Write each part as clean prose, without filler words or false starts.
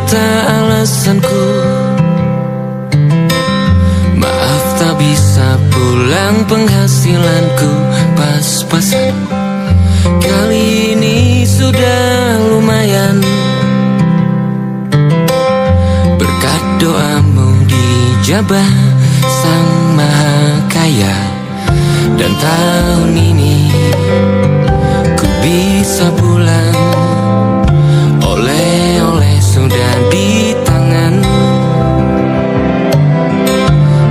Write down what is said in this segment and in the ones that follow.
ternyata alasanku. Maaf tak bisa pulang, penghasilanku pas-pasan. Kali ini sudah lumayan, berkat doamu dijabah Sang Maha Kaya. Dan tahun ini ku bisa pulang, oleh-oleh sudah di tangan.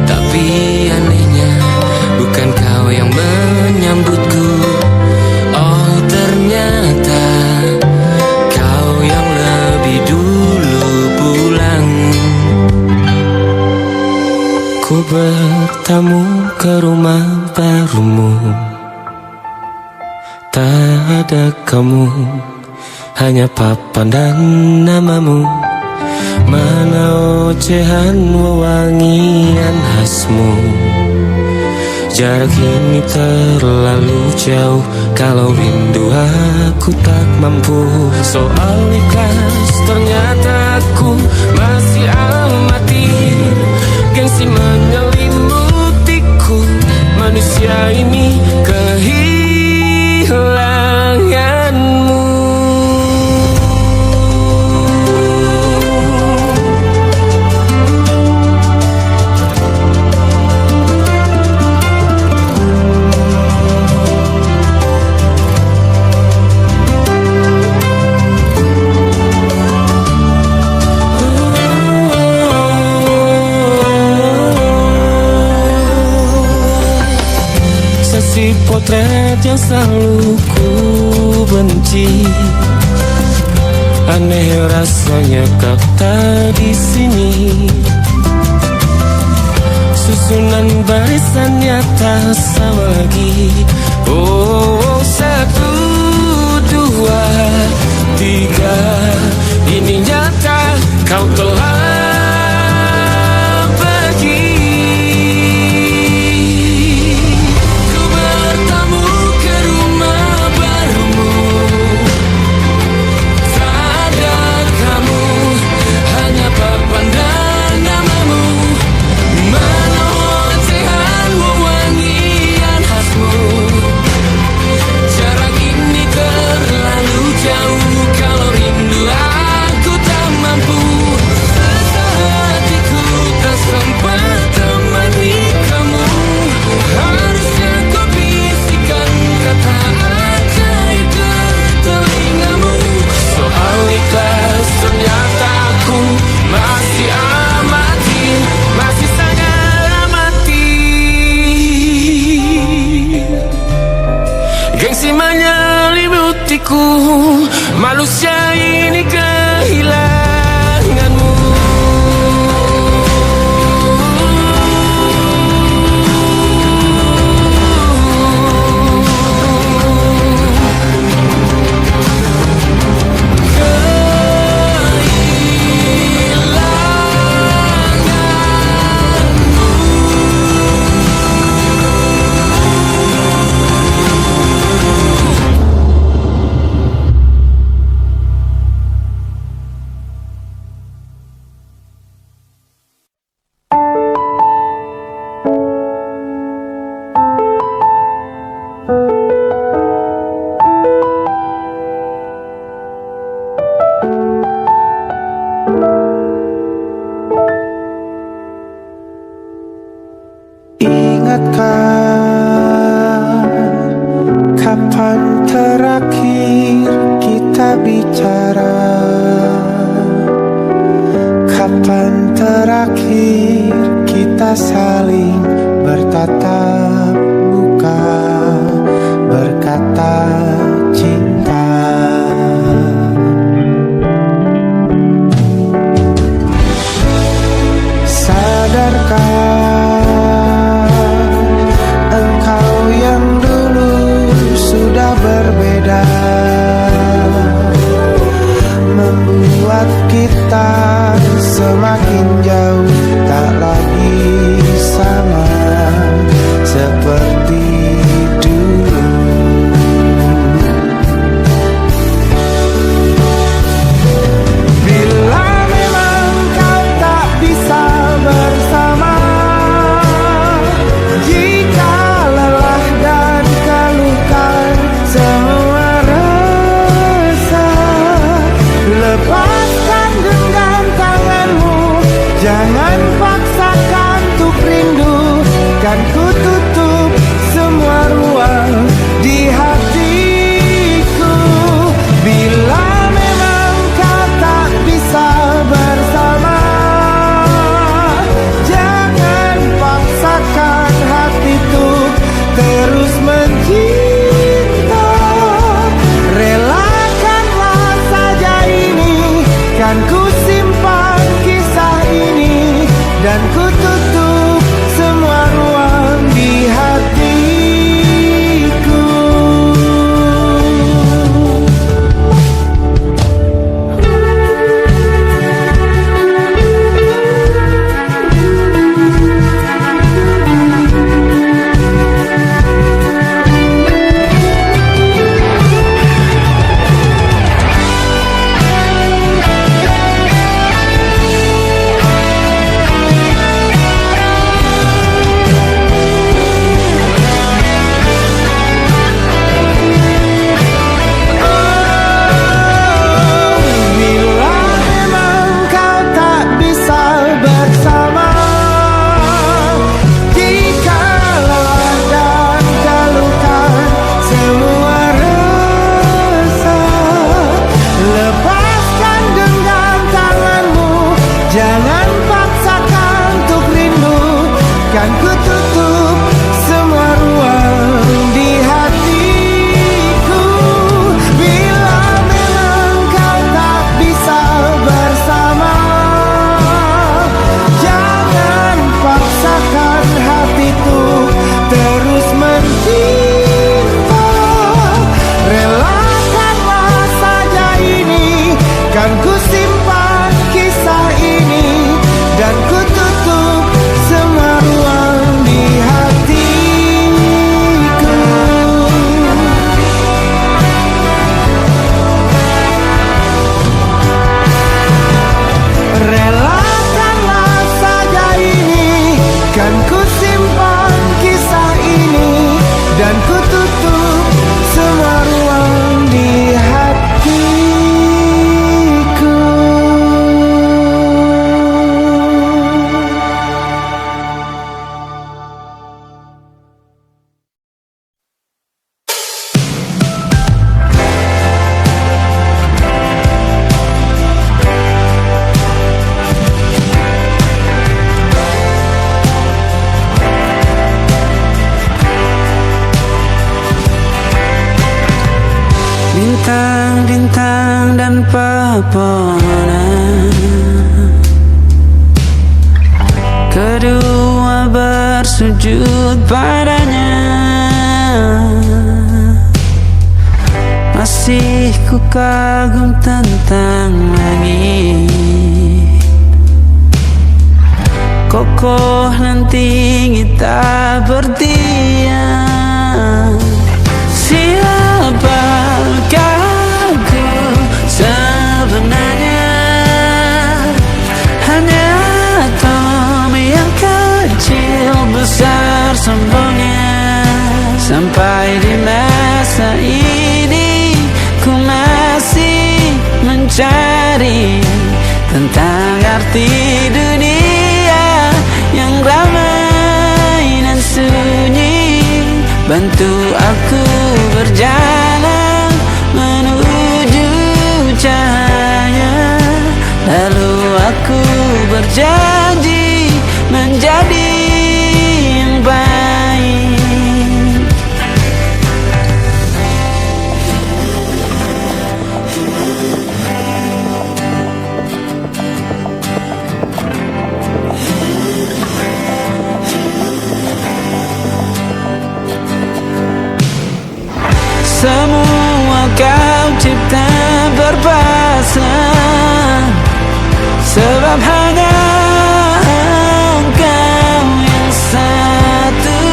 Tapi anehnya bukan kau yang menyambutku. Oh ternyata kau yang lebih dulu pulang. Ku bertamu ke rumah barumu, tak ada kamu, hanya papan dan namamu. Mana ocehan wewangian khasmu. Jarak ini terlalu jauh, kalau rindu aku tak mampu. Soal ikhlas ternyata aku masih amati. Gengsi menyelimutiku, manusia ini kehilanganmu. Potret yang selalu ku benci, aneh rasanya kau tak di sini. Susunan barisannya tak sama lagi. Oh, 1, 2, 3, ini nyata kau telah manusia ini kehilanganmu. Kapan terakhir kita bicara? Kapan terakhir kita saling bertatap muka, berkata cinta? Sadarkah berbeda, membuat kita semakin jauh, tak lagi sama seperti dulu. Bila kan ku tutup semua ruang di hatiku. Bila memang kau tak bisa bersama, jangan paksakan hatiku terus mencinta. Relakanlah saja ini, kan ku simpan kisah ini, dan ku tutup semua ruang di hatiku. Jangan paksakan untuk rindu, kan ku tutup semua ruang di hatiku. Bila memang kau tak bisa bersama, jangan paksakan hatiku terus mencinta. Relakanlah saja ini, kan ku simpan kisah ini, dan ku tutup semua ruang di hatiku. Relakanlah saja ini, kan ku simpan kisah ini, dan ku tutup semua ruang di hatiku. Bintang-bintang dan pepohonan, kedua bersujud padanya. Masih ku kagum tentang langit, kokoh dan tinggi tak berdiam. Siapakah aku sebenarnya? Hanya Tommy yang kecil besar sombongnya. Sampai di masa ini ku masih mencari tentang arti dunia yang ramai dan sunyi. Bantu aku berjalan menuju cahaya, lalu aku berjanji menjadi yang baik. Semua kau cipta berpasang, sebab hanya engkau yang satu.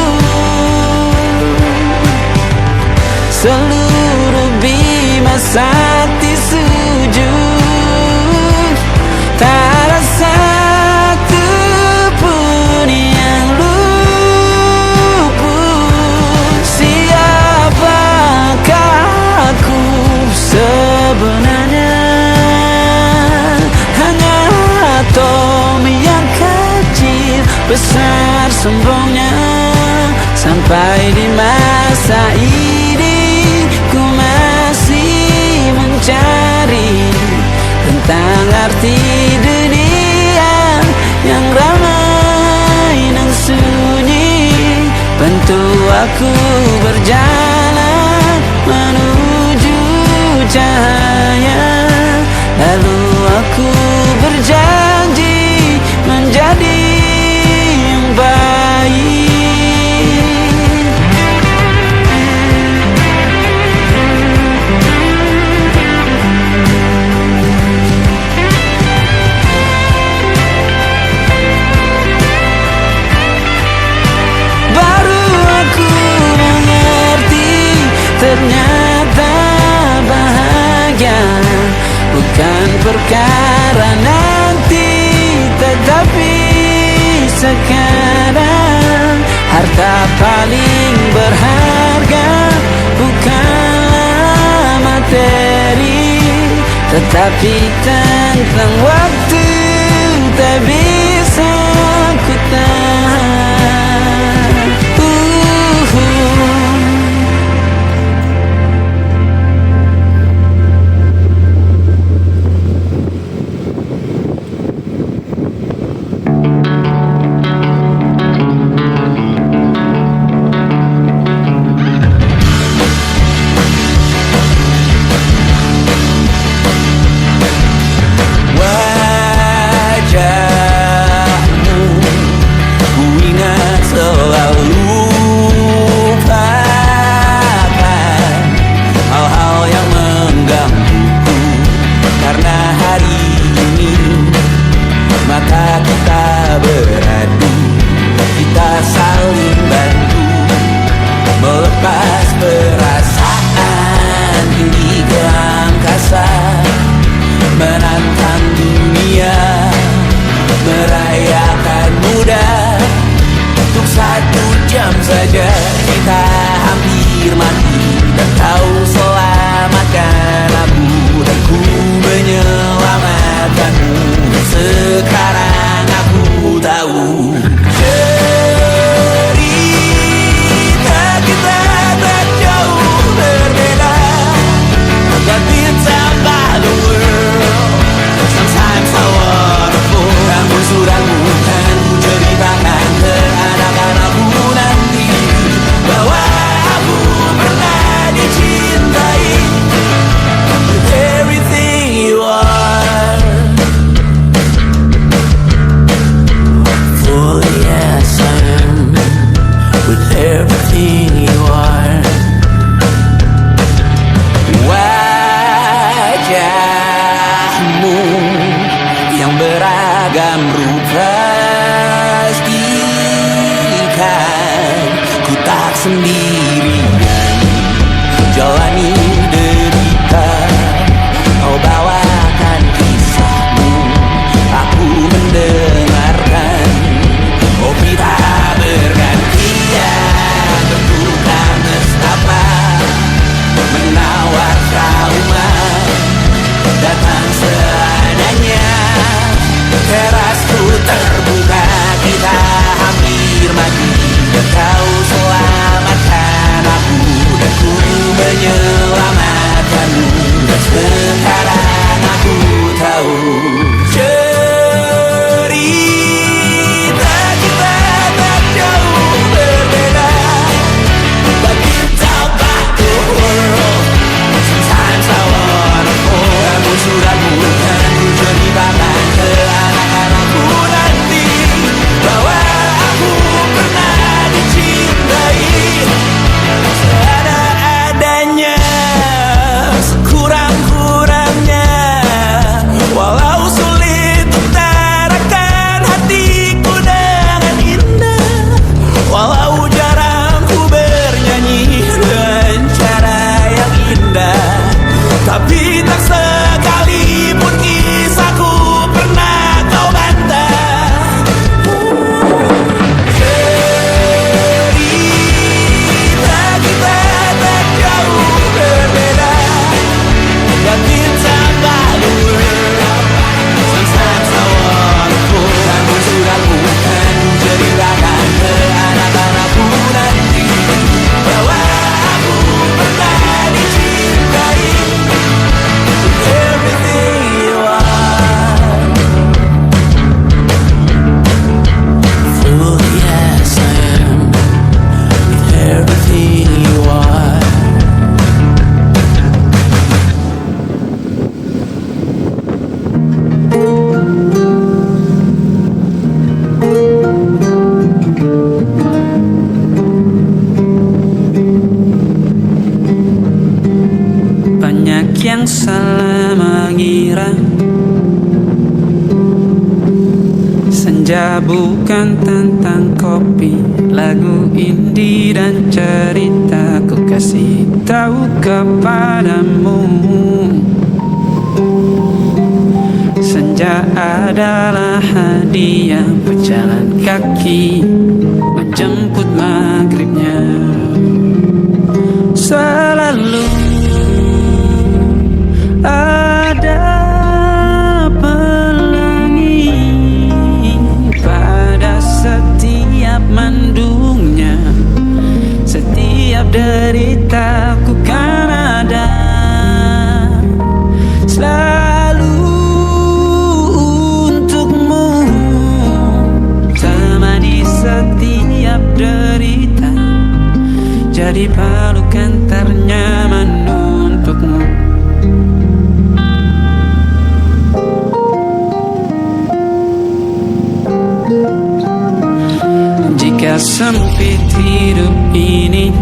Seluruh bima sakti sujud, tak ada satu pun yang luput. Siapakah aku sebenarnya? Hanya Tommy yang kecil besar sombongnya. Sampai di masa ini ku masih mencari tentang arti dunia yang ramai dan sunyi. Bantu aku berjalan menuju cahaya, lalu aku berjanji menjadi yang baik. Baru aku mengerti ternyata bahagia bukan perkara nanti, tetapi sekarang. Harta paling berharga bukanlah materi, tetapi tentang waktu tak bisa ku tahan. Melepas perasaan tinggi ke angkasa, menantang dunia, merayakan muda. Untuk 1 jam saja kita hampir mati, dan kau selamatkan aku, dan ku menyelamatkanmu. Sekarang Senja bukan tentang kopi, lagu indie dan cerita ku kasih tahu kepadamu. Senja adalah hadiah pejalan kaki menjemput maghribnya. Selalu ada pelangi pada setiap mendungnya. Setiap derita ku kan ada selalu untukmu. Temani setiap derita, jadi pelukan ternyaman untukmu. Jika sempit hidup ini,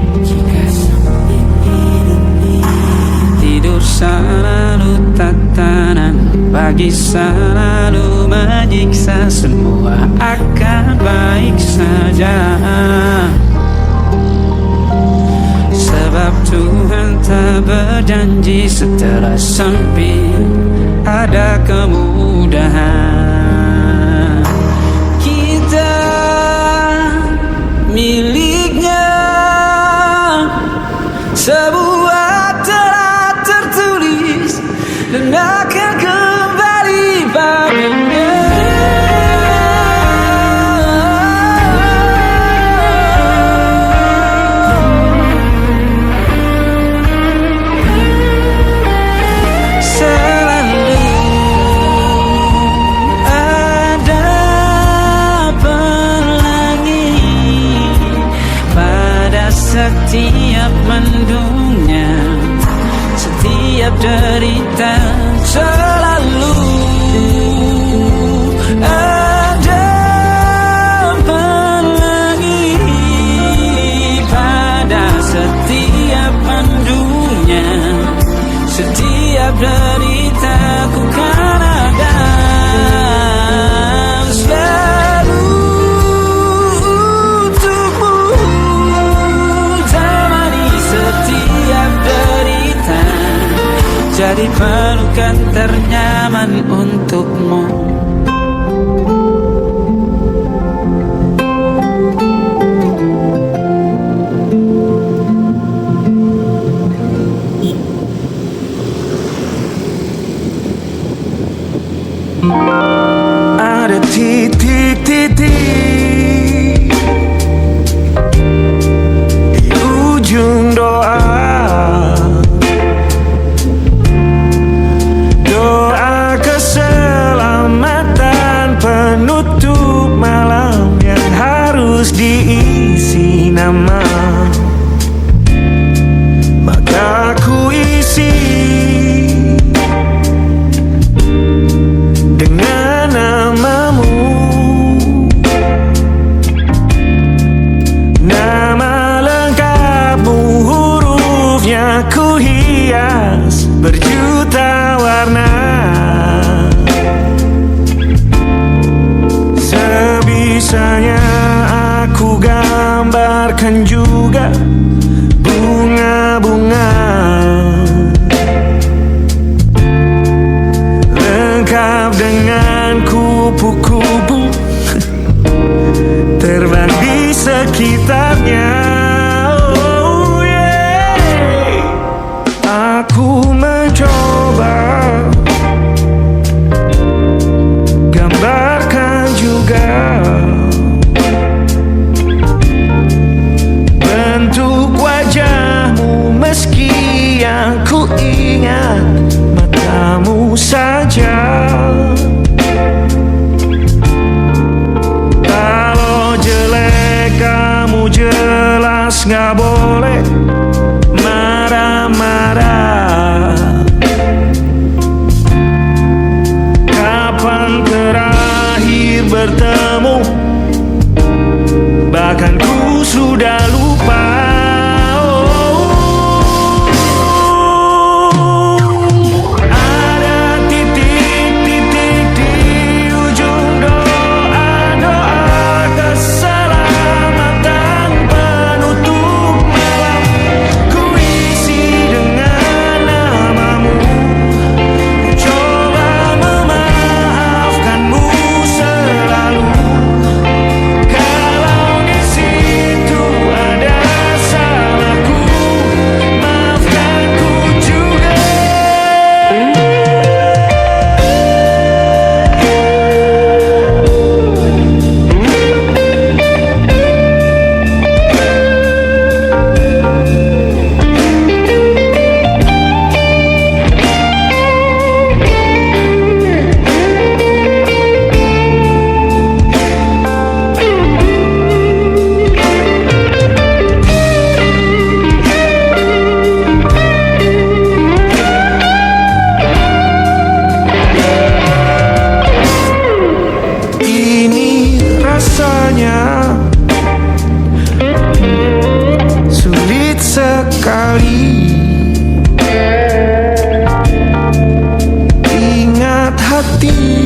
tidur selalu tatanan, pagi selalu menyiksa, semua akan baik saja. Sebab Tuhan tak berjanji setelah sempit ada kemudahan. Kita miliknya, sebuah telah tertulis dan akan kembali padanya. Setiap mendungnya, setiap derita, selalu ada pelangi pada setiap mendungnya. Setiap derita ku kan ada selalu untukmu. Setiap derita, jadi pelukan ternyaman untukmu. Ada titik-titik di ujung doa, doa keselamatan penutup malam yang harus diisi nama. Maka ku isi dengan namamu, nama lengkapmu, hurufnya ku hias berjuta warna. Sebisanya aku gambarkan juga bunga-bunga, lengkap dengan kupu-kupu terbang di sekitarnya. Oh yeah. Aku mencoba gambarkan juga bentuk wajahmu, meski yang ku ingat matamu saja. Kalau jelek kamu jelas gak boleh marah-marah. Kapan terakhir bertemu, bahkan ku sudah lupa. Ada titik-titik di ujung doa,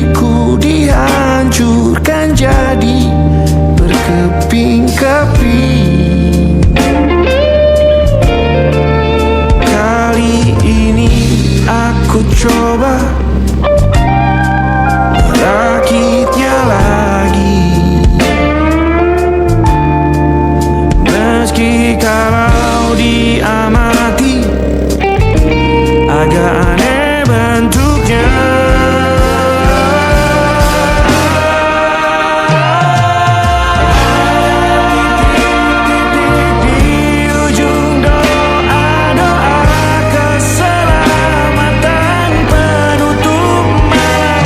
hatiku dihancurkan jadi berkeping-keping. Kali ini aku coba merakitnya lagi, meski kalau diamati agak aneh bentuknya. Di ujung doa-doa keselamatan penutup malam,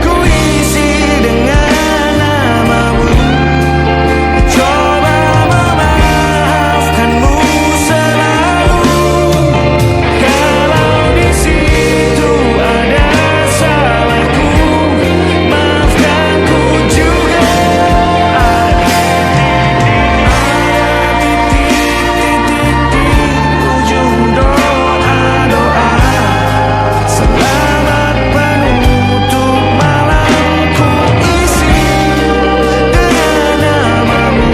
ku isi dengan namamu, coba memaafkanmu selalu. Kalau di situ ada salahku, maafkanku juga. Titik-titik di ujung doa-doa, selamat penutup malam, ku isi dengan namamu,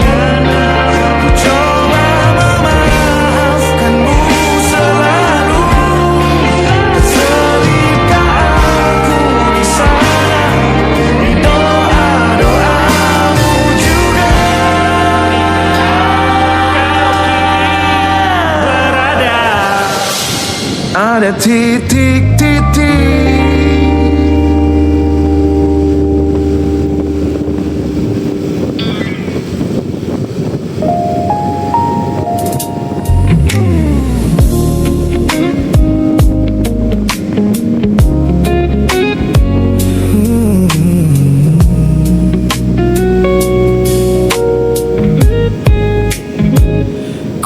ku coba memaafkanmu selalu. Selipkah aku di sana, di doa-doamu juga. Berada ada titik-titik.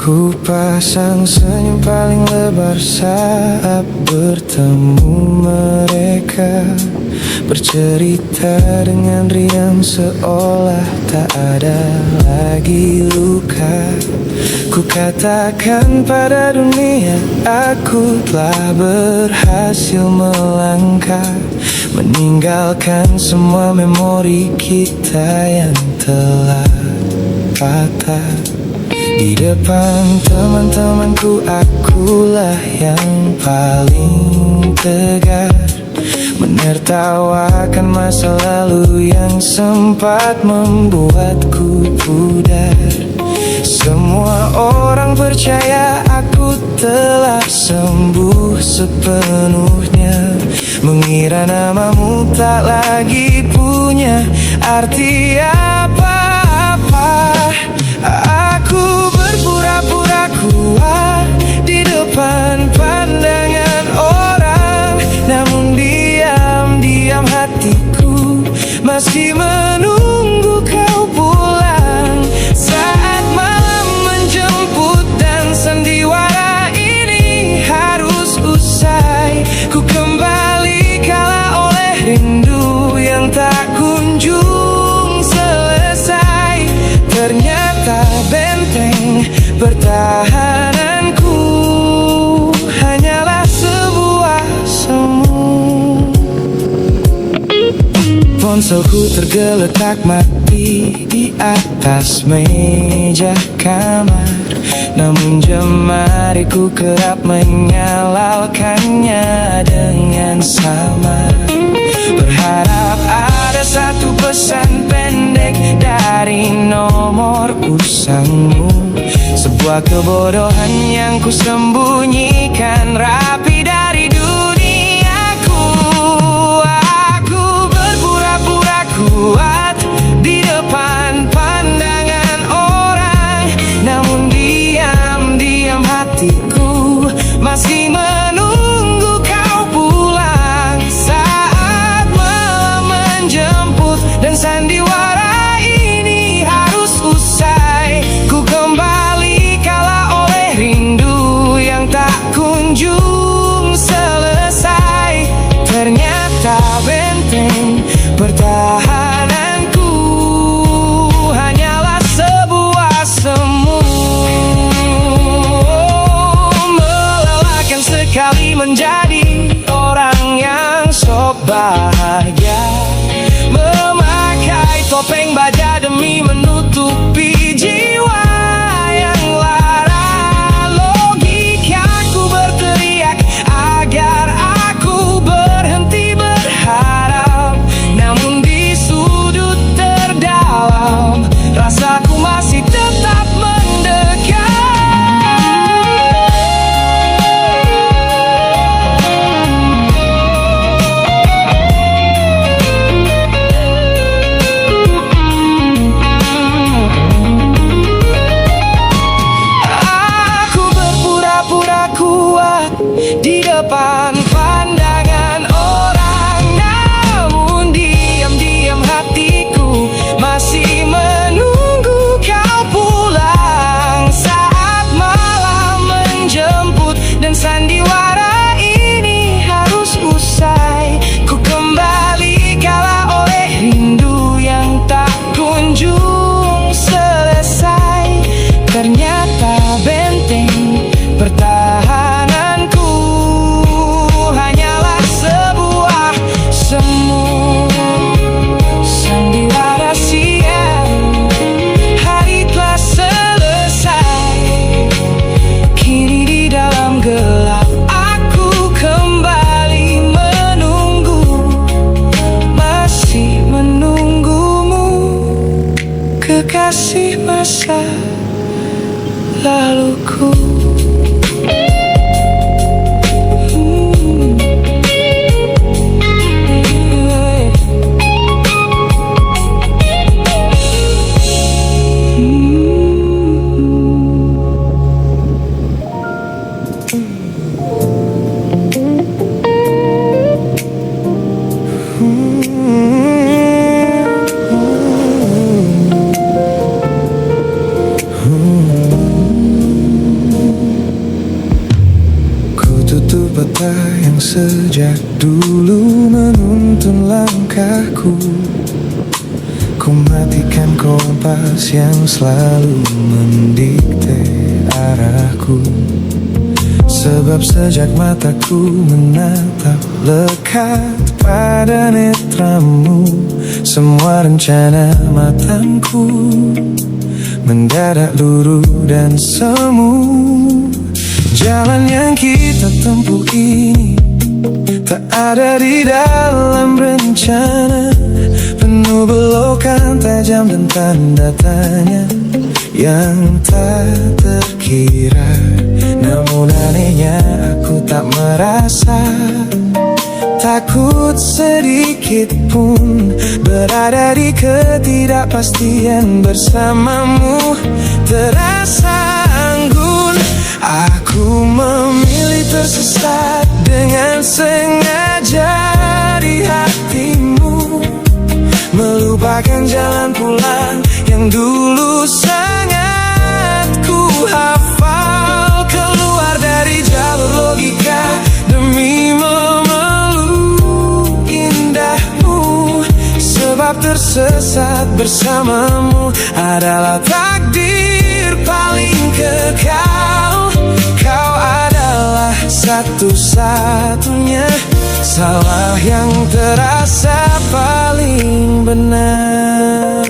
Ku pasang senyum paling lebar saat bertemu mereka, bercerita dengan riang seolah tak ada lagi luka. Ku katakan pada dunia aku telah berhasil melangkah, meninggalkan semua memori kita yang telah patah. Di depan teman-temanku akulah yang paling tegar, menertawakan masa lalu yang sempat membuatku pudar. Semua orang percaya aku telah sembuh sepenuhnya, mengira namamu tak lagi punya arti apa-apa. Aku berpura-pura kuat di depan pandangan orang, namun diam-diam hatiku masih menunggu kau pulang. Saat malam menjemput dan sandiwara ini harus usai, ku kembali kala oleh rindu yang tak kunjung selesai. Ternyata benteng pertahananku hanyalah sebuah semu. Ponselku tergeletak mati di atas meja kamar, namun jemariku kerap menyalakannya dengan samar. Berharap ada satu pesan pendek dari nomor usangmu, sebuah kebodohan yang ku sembunyikan rapi dari duniaku. Aku berpura-pura kuat di depan pandangan orang, namun diam-diam hatiku masih menunggu kau pulang. Saat malam menjemput dan sandiwara ini harus usai, ku kembali kala oleh rindu yang tak kunjung selesai. Ternyata benteng pertahananku hanyalah sebuah semu. Melelahkan sekali menjadi orang yang sok bahagia. kekasih masa laluku. Mata yang sejak dulu menuntun langkahku, ku matikan kompas yang selalu mendikte arahku. Sebab sejak mataku menatap lekat pada netramu, semua rencana matangku mendadak luruh dan semu. Jalan yang kita tempuh ini tak ada di dalam rencana, penuh belokan tajam dan tanda tanya yang tak terkira. Namun anehnya aku tak merasa takut sedikit pun berada di ketidakpastian bersamamu. Terasa anggun, aku memilih tersesat dengan sengaja di hatimu, melupakan jalan pulang yang dulu sangat ku hafal. Keluar dari jalur logika demi memeluk indahmu, sebab tersesat bersamamu adalah takdir paling kekal. Kau adalah satu-satunya salah yang terasa paling benar.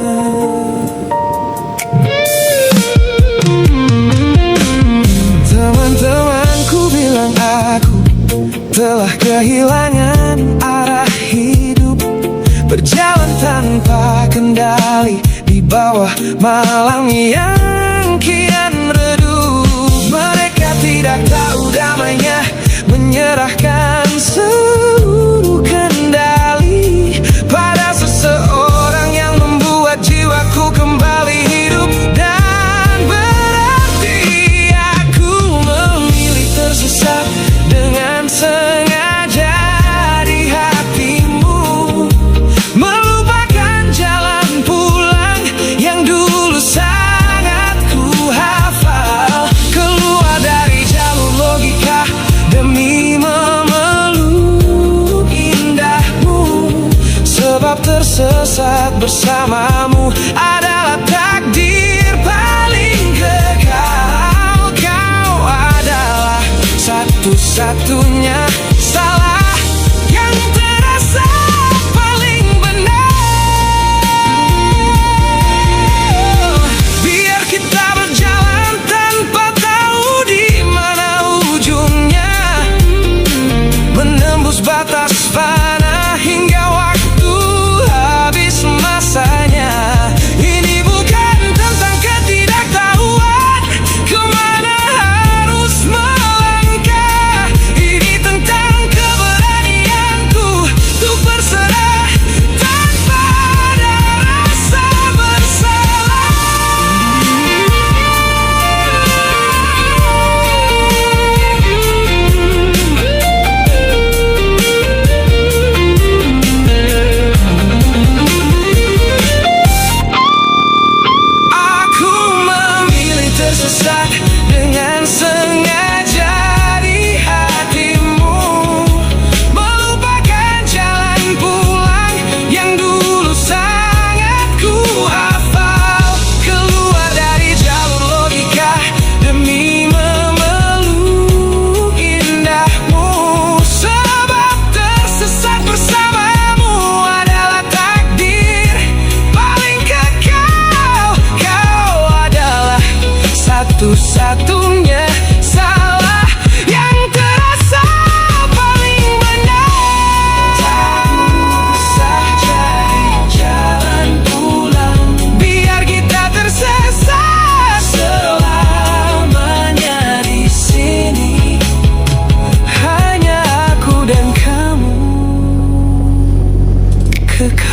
Teman-temanku bilang aku telah kehilangan arah hidup, berjalan tanpa kendali di bawah malam yang kian redup. Mereka tidak tahu damainya menyerahkan seluruh kendali pada seseorang yang membuat jiwaku kembali hidup dan berarti. Aku memilih tersesat dengan sengaja di hatimu, melupakan jalan pulang yang dulu sangat ku hafal. Keluar dari jalur logika demi memeluk indahmu, sebab tersesat bersamamu adalah takdir paling kekal. Kau adalah satu-satunya salah yang terasa paling benar. Biar kita berjalan tanpa tahu di mana ujungnya, menembus batas fana hingga waktu habis masanya. Ini bukan tentang ketidaktahuan kemana harus melangkah, ini tentang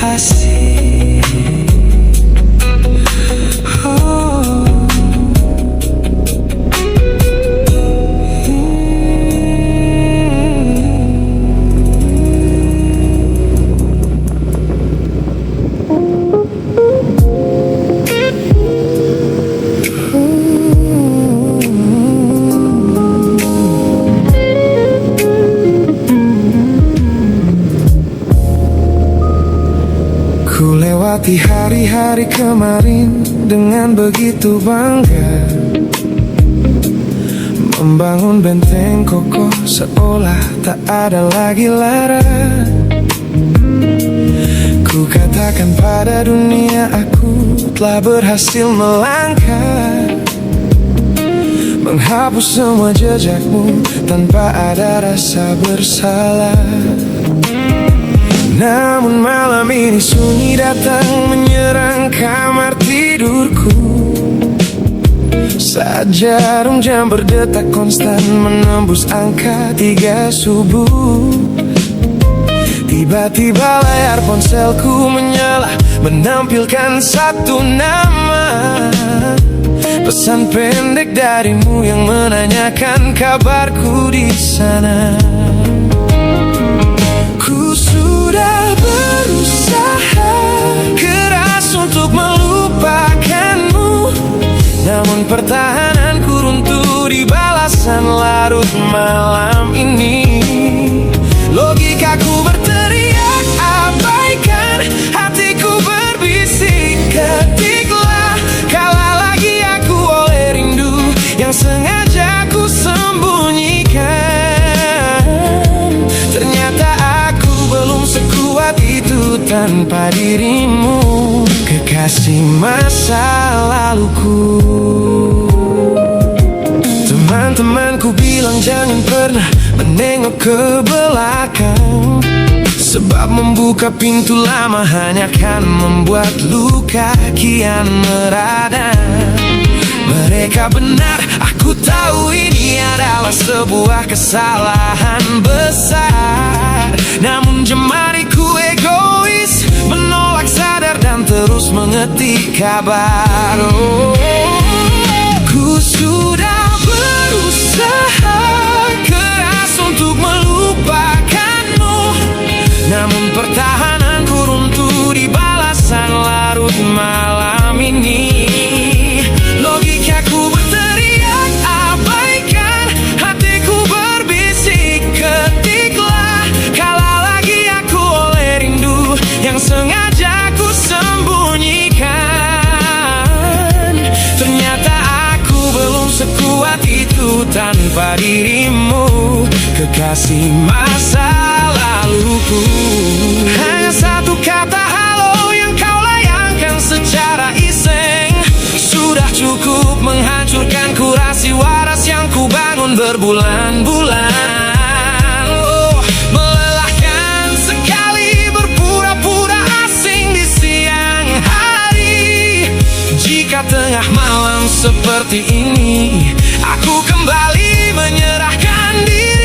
kekasih. Oh. Ku lewati hari-hari kemarin dengan begitu bangga, membangun benteng kokoh seolah tak ada lagi lara. Ku katakan pada dunia aku telah berhasil melangkah, menghapus semua jejakmu tanpa ada rasa bersalah. Namun malam ini sunyi datang menyerang kamar tidurku, saat jarum jam berdetak konstan menembus angka 3 subuh. Tiba-tiba layar ponselku menyala, menampilkan satu nama, pesan pendek darimu yang menanyakan kabarku di sana. Ku sudah berusaha keras untuk melupakanmu, namun pertahananku runtuh di balasan larut malam ini. Logikaku berteriak abaikan, hatiku berbisik ketiklah, kalah lagi aku oleh rindu yang sengaja ku sembunyikan. Ternyata aku belum sekuat itu tanpa dirimu, kekasih masa laluku. Teman-temanku bilang jangan pernah menengok ke belakang, sebab membuka pintu lama hanya akan membuat luka kian meradang. Mereka benar, aku tahu ini adalah sebuah kesalahan besar. Namun jemariku egois, menolak sadar dan terus mengetik kabar. Ku sudah berusaha keras untuk melupakanmu, namun pertahananku runtuh di balasan larut malam ini. Logikaku berteriak abaikan, hatiku berbisik ketiklah, kalah lagi aku oleh rindu yang sengaja ku sembunyikan. Ternyata aku belum sekuat itu tanpa dirimu, kekasih masa laluku. Hanya satu kata halo yang kau layangkan secara iseng, sudah cukup menghancurkan kurasi waras yang ku bangun berbulan-bulan. Melelahkan sekali berpura-pura asing di siang hari. Jika tengah malam seperti ini aku kembali menyerahkan diri.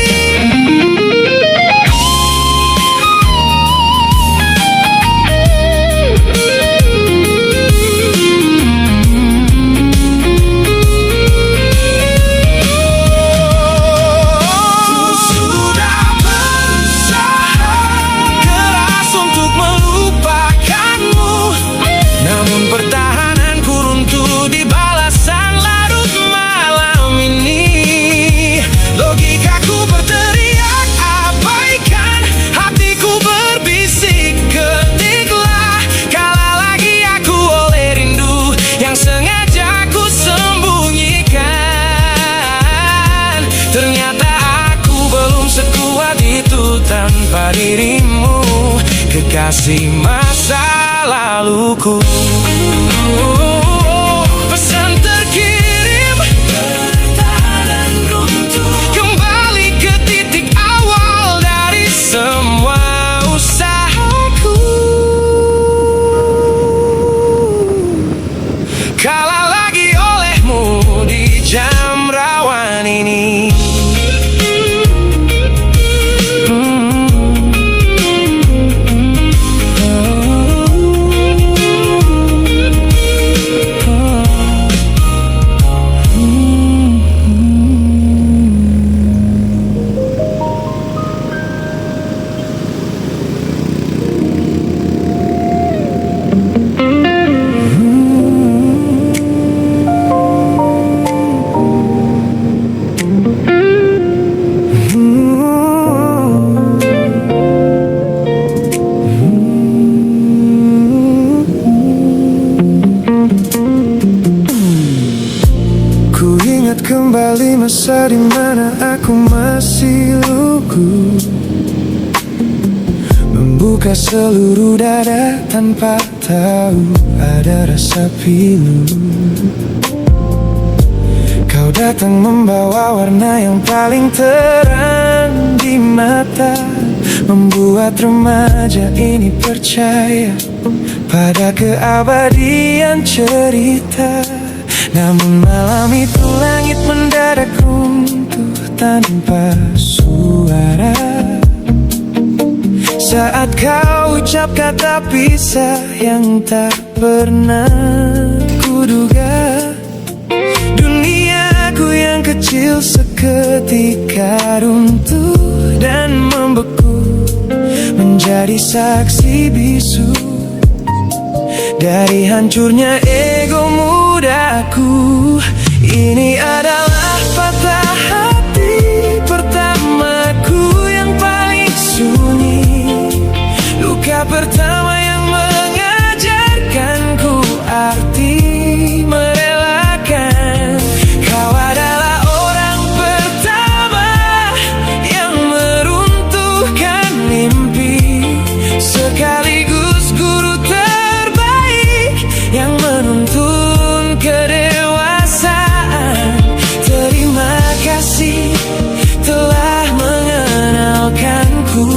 masa dimana aku masih lugu, membuka seluruh dada tanpa tahu ada rasa pilu. Kau datang membawa warna yang paling terang di mata, membuat remaja ini percaya pada keabadian cerita. Namun malam itu langit mendadak runtuh tanpa suara saat kau ucap kata pisah yang tak pernah kuduga. Duniaku yang kecil seketika runtuh dan membeku, menjadi saksi bisu dari hancurnya ego mudaku. Ini adalah patah hati pertamaku yang paling sunyi, luka pertama yang mengajarkanku arti merelakan. Kau adalah orang pertama yang meruntuhkan mimpi, sekaligus guru terbaik yang menuntun kedewasaan. Terima kasih telah mengenalkanku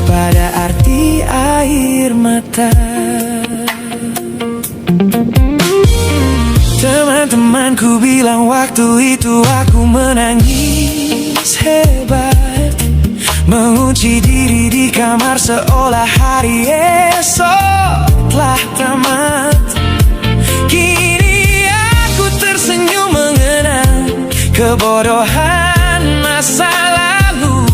pada arti air mata. Teman-temanku bilang waktu itu aku menangis hebat, mengunci diri di kamar seolah hari esok telah tamat. Kini aku tersenyum mengenang kebodohan masa lalu,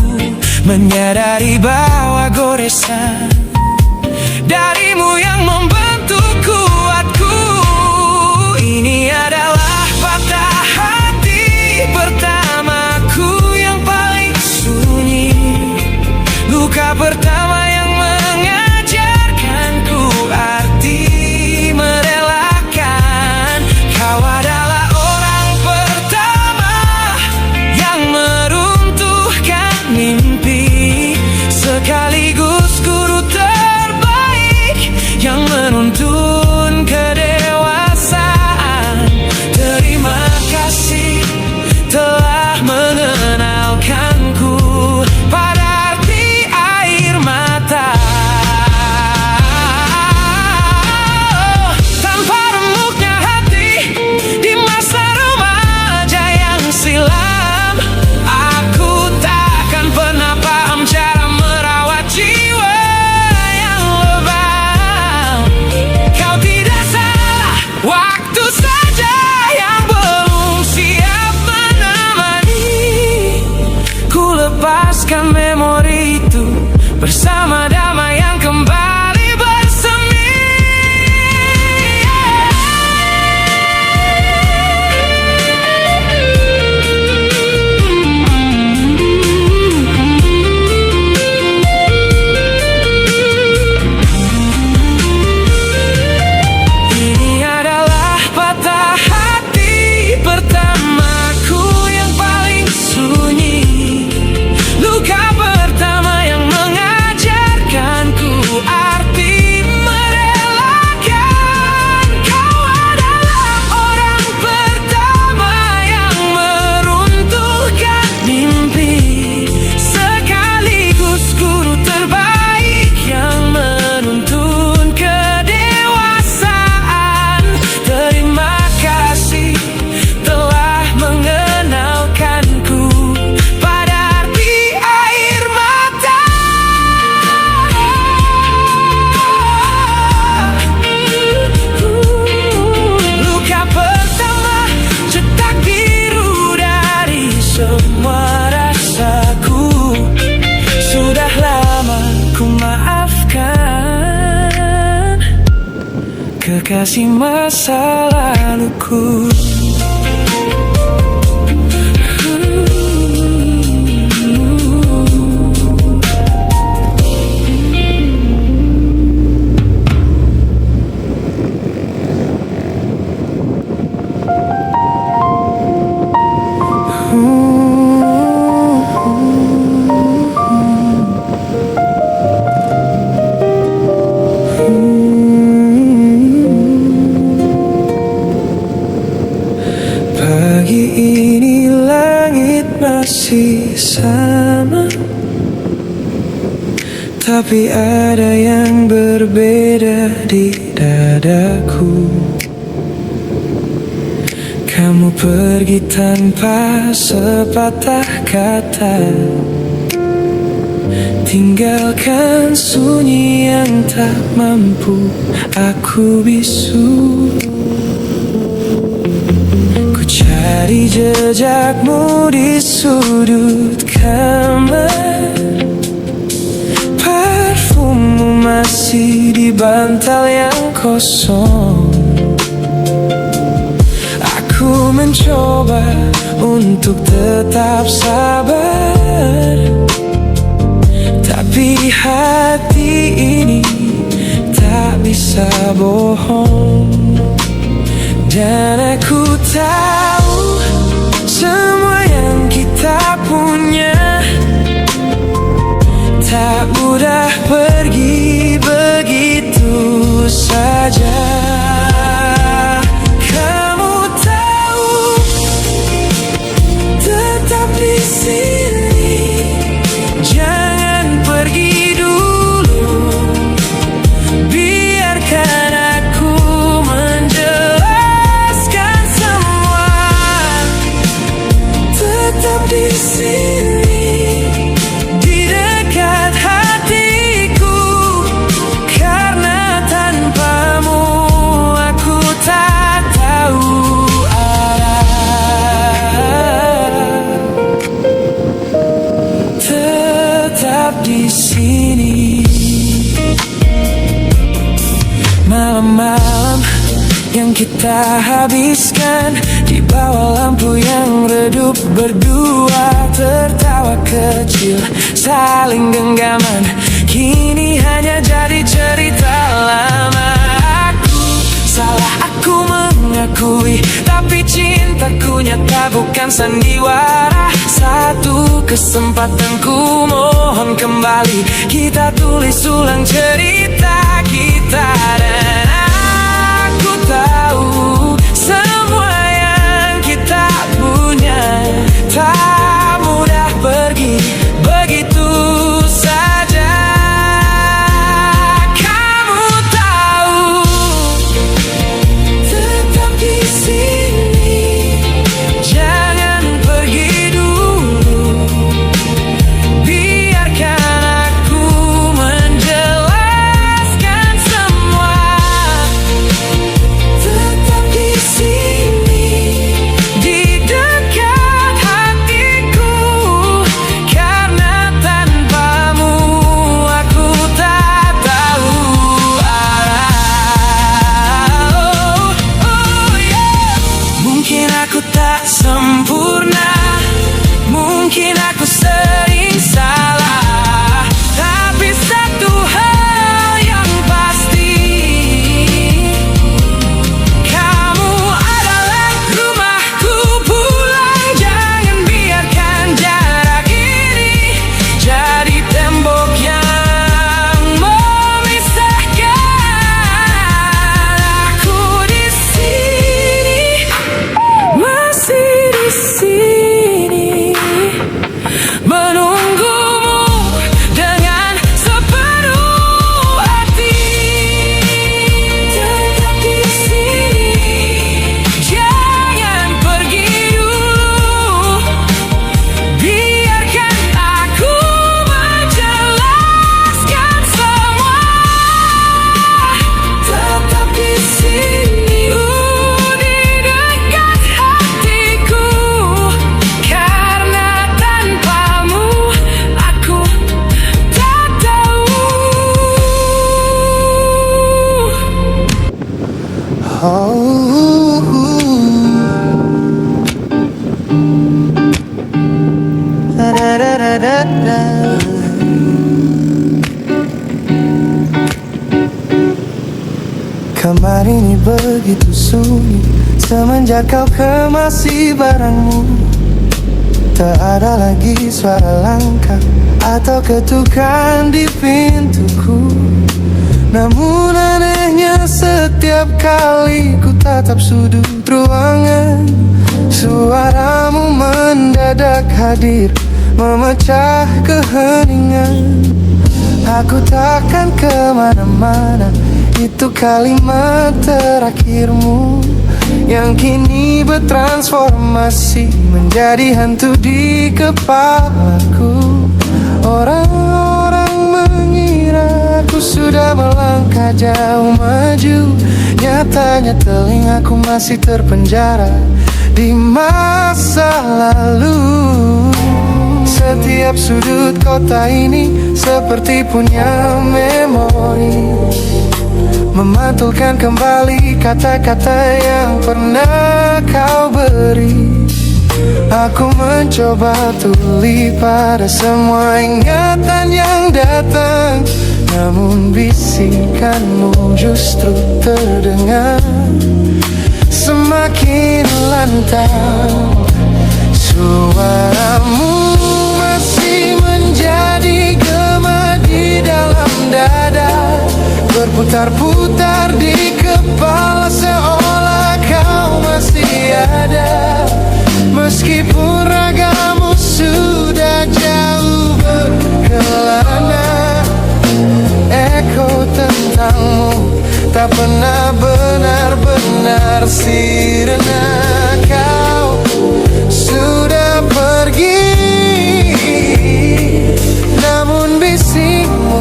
menyadari bahwa goresan darimu yang membentuk kuatku. Ini adalah patah hati pertamaku yang paling sunyi, luka pertama yang mengajarkanku arti merelakan. Kau adalah orang pertama yang meruntuhkan mimpi, sekaligus guru terbaik yang menuntun kedewasaan. Terima kasih telah mengenalkanku pada arti air mata. Tanpa remuknya hati di masa remaja yang silam, aku takkan pernah paham cara merawat jiwa yang lebam. Kau tidak salah, waktu saja yang belum siap menemani. Ku lepaskan memori itu bersama damai yang kembali bersemi. Ini adalah patah hati pertamaku yang paling sunyi, luka pertama yang mengajarkanku arti merelakan. Kau adalah orang pertama yang meruntuhkan mimpi, sekaligus guru terbaik yang menuntun kedewasaan. Terima kasih telah mengenalkanku pada arti air mata. Luka pertama cetak biru dari semua rasaku. Sudah lama ku maafkan kekasih masa laluku. sama, tapi ada yang berbeda di dadaku. Kamu pergi tanpa sepatah kata, tinggalkan sunyi yang tak mampu aku bisu. Ku cari jejakmu di sudut kamar, parfummu masih di bantal yang kosong. Aku mencoba untuk tetap sabar, tapi hati ini tak bisa bohong. Dan aku tahu semua yang kita punya tak mudah pergi begitu saja. Kamu tahu, tetap di sini, jangan pergi dulu. Biarkan aku menjelaskan semua. Tetap di sini, di dekat hatiku, karena tanpamu aku tak tahu arah. Tetap di sini. Malam-malam yang kita habiskan di bawah lampu yang redup, berdua tertawa kecil, saling genggaman, kini hanya jadi cerita lama. Aku salah, aku mengakui, tapi cintaku nyata bukan sandiwara. Satu kesempatan ku mohon kembali, kita tulis ulang cerita kita. Dan aku tahu semua yang kita punya tak mudah pergi begitu saja. Kamu tahu, tetap di sini, jangan pergi dulu. Biarkan aku menjelaskan semua. Tetap di sini, di dekat hatiku, karena tanpamu aku tak tahu arah. Oh, yeah. Mungkin aku tak sempurna, mungkin aku sering salah, tapi satu hal yang pasti, kamu adalah rumahku pulang. Jangan biarkan jarak ini jadi tembok yang memisahkan. Aku di sini, masih di sini, menunggumu dengan sepenuh hati. Tetap di sini, jangan pergi dulu. Biarkan aku menjelaskan semua. Tetap di sini, di dekat hatiku, karena tanpamu aku tak tahu. Kamar ini begitu sunyi semenjak kau kemasi barangmu. Tak ada lagi suara langkah atau ketukan di pintuku. Namun anehnya setiap kali ku tatap sudut ruangan, suaramu mendadak hadir memecah keheningan. Aku takkan kemana-mana, itu kalimat terakhirmu yang kini bertransformasi menjadi hantu di kepalaku. Orang-orang mengira aku sudah melangkah jauh maju, nyatanya telingaku masih terpenjara di masa lalu. Setiap sudut kota ini seperti punya memori, memantulkan kembali kata-kata yang pernah kau beri. Aku mencoba tuli pada semua ingatan yang datang, namun bisikanmu justru terdengar semakin lantang. Suaramu masih menjadi gema di dalam dada, berputar-putar di kepala seolah kau masih ada. Meskipun ragamu sudah jauh berkelana, eko tentangmu tak pernah benar-benar sirna. Kau sudah pergi, namun bisikmu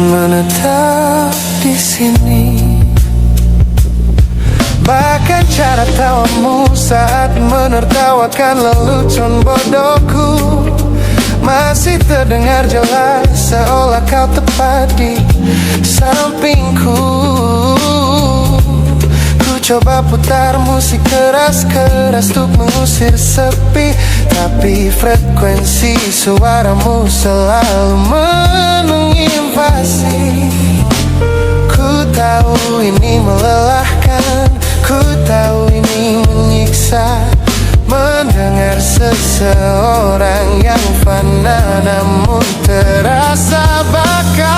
menetap di sini. Bahkan cara tawamu saat menertawakan lelucon bodohku masih terdengar jelas, seolah kau tepat di sampingku. Ku coba putar musik keras-keras untuk mengusir sepi, tapi frekuensi suaramu selalu menginvasi. Ku tahu ini melelahkan, ku tahu ini menyiksa, mendengar seseorang yang fana namun terasa bakal.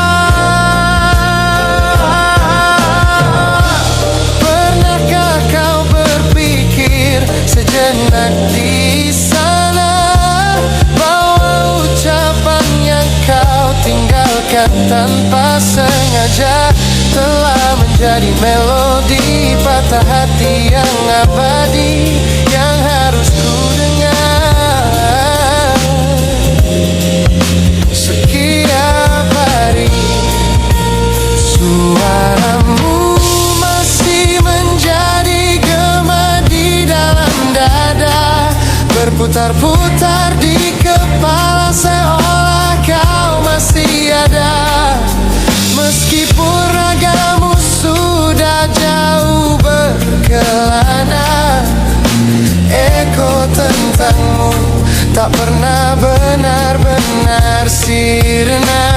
Pernahkah kau berpikir sejenak di sana bahwa ucapan yang kau tinggalkan tanpa sengaja telah menjadi melodi patah hati yang abadi yang harus ku dengar setiap hari. Suaramu masih menjadi gema di dalam dada, berputar-putar di kepala seolah kau masih ada. Meskipun ragamu sudah jauh berkelana, eko tentangmu tak pernah benar-benar sirna.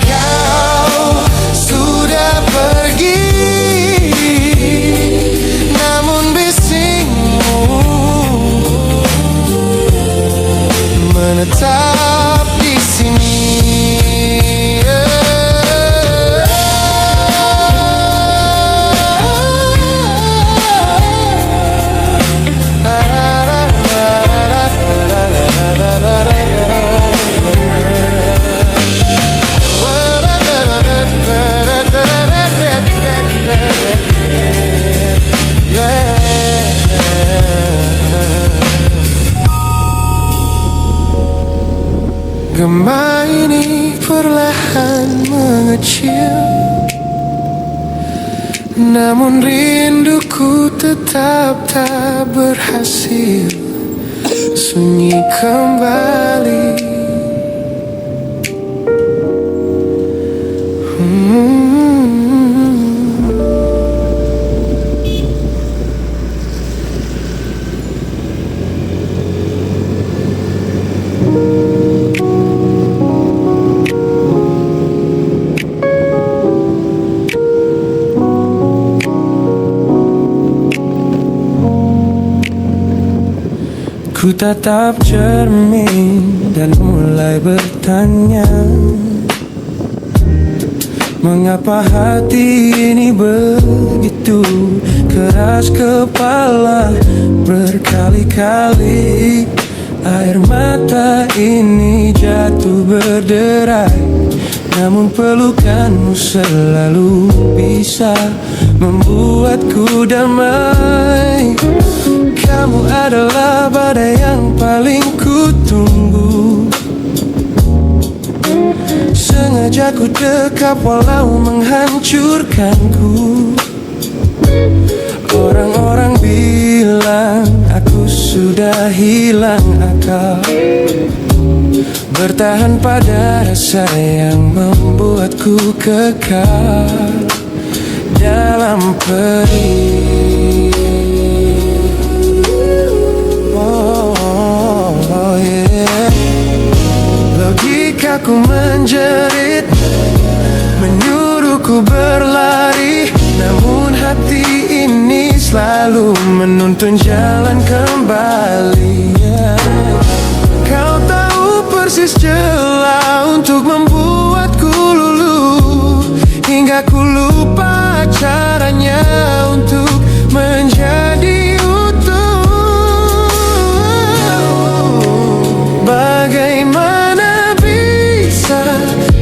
Kau sudah pergi, namun bisikmu menetap di sini. Gema ini perlahan mengecil, namun rinduku tetap tak berhasil sunyi kembali. Ku tatap cermin dan mulai bertanya, Mengapa hati ini begitu keras kepala berkali-kali? Air mata ini jatuh berderai, namun pelukanmu selalu bisa membuatku damai. Kamu adalah badai yang paling kutunggu. Sengaja ku dekap walau menghancurkanku. Orang-orang bilang aku sudah hilang akal, bertahan pada rasa yang membuatku kekal dalam perih. Oh, yeah. Logikaku menjerit, menyuruhku berlari, namun hati ini selalu menuntun jalan kembali. Kau tahu persis celah untuk membuatku luluh, hingga ku lupa caranya untuk menjadi utuh. Bagaimana bisa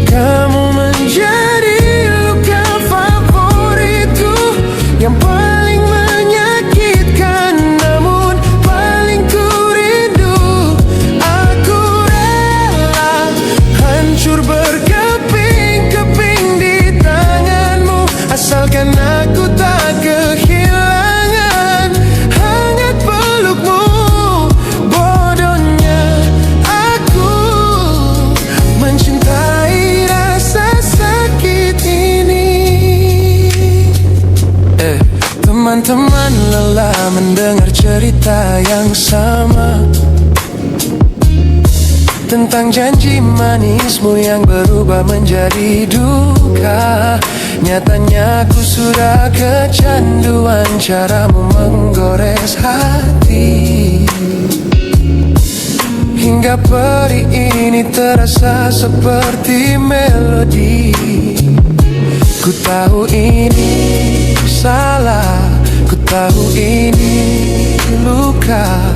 kamu menjadi luka favoritku yang paling menyakitkan, namun paling ku rindu. Aku rela hancur berkeping-keping di tanganmu, asalkan aku tak kehilangan hangat pelukmu. Bodohnya aku mencintai rasa sakit ini. Teman-teman lelah mendengar cerita yang sama tentang janji manismu yang berubah menjadi duka. Nyatanya ku sudah kecanduan caramu menggores hati, hingga perih ini terasa seperti melodi. Ku tahu ini salah, ku tahu ini luka,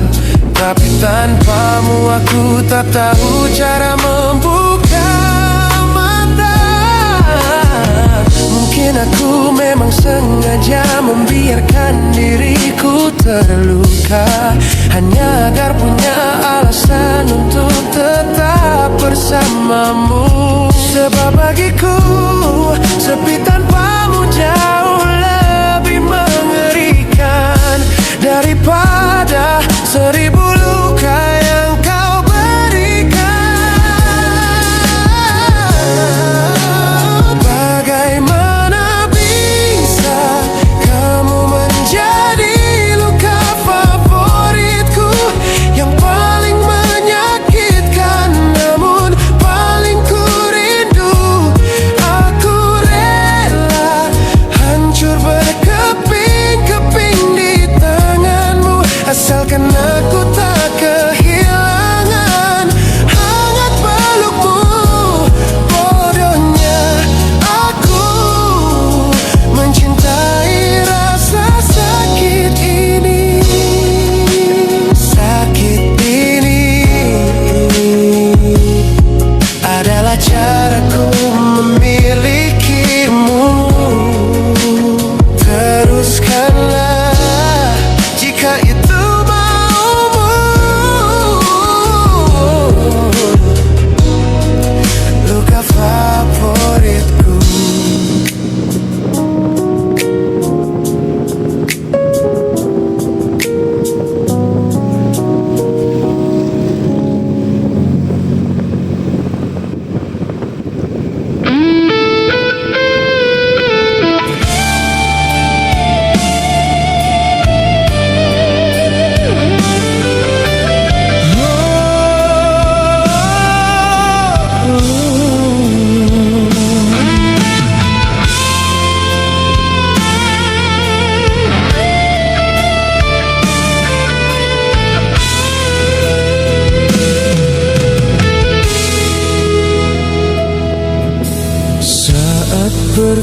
tapi tanpamu aku tak tahu cara membuka mata. Mungkin aku memang sengaja membiarkan diriku terluka, hanya agar punya alasan untuk tetap bersamamu. Sebab bagiku sepi tanpamu jauh lebih mengerikan daripada 1000 luka yang kau berikan. Bagaimana bisa kamu menjadi luka favoritku yang paling menyakitkan, namun paling ku rindu.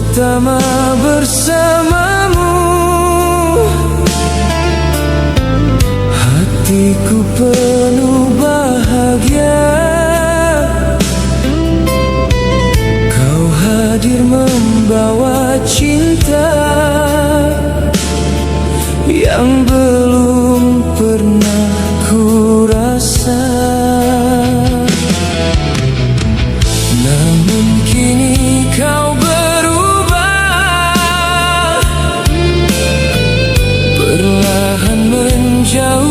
pertama bersamamu, hatiku penuh bahagia. Kau hadir membawa cinta yang belum pernah ku rasa. Namun kini kau berubah, perlahan menjauh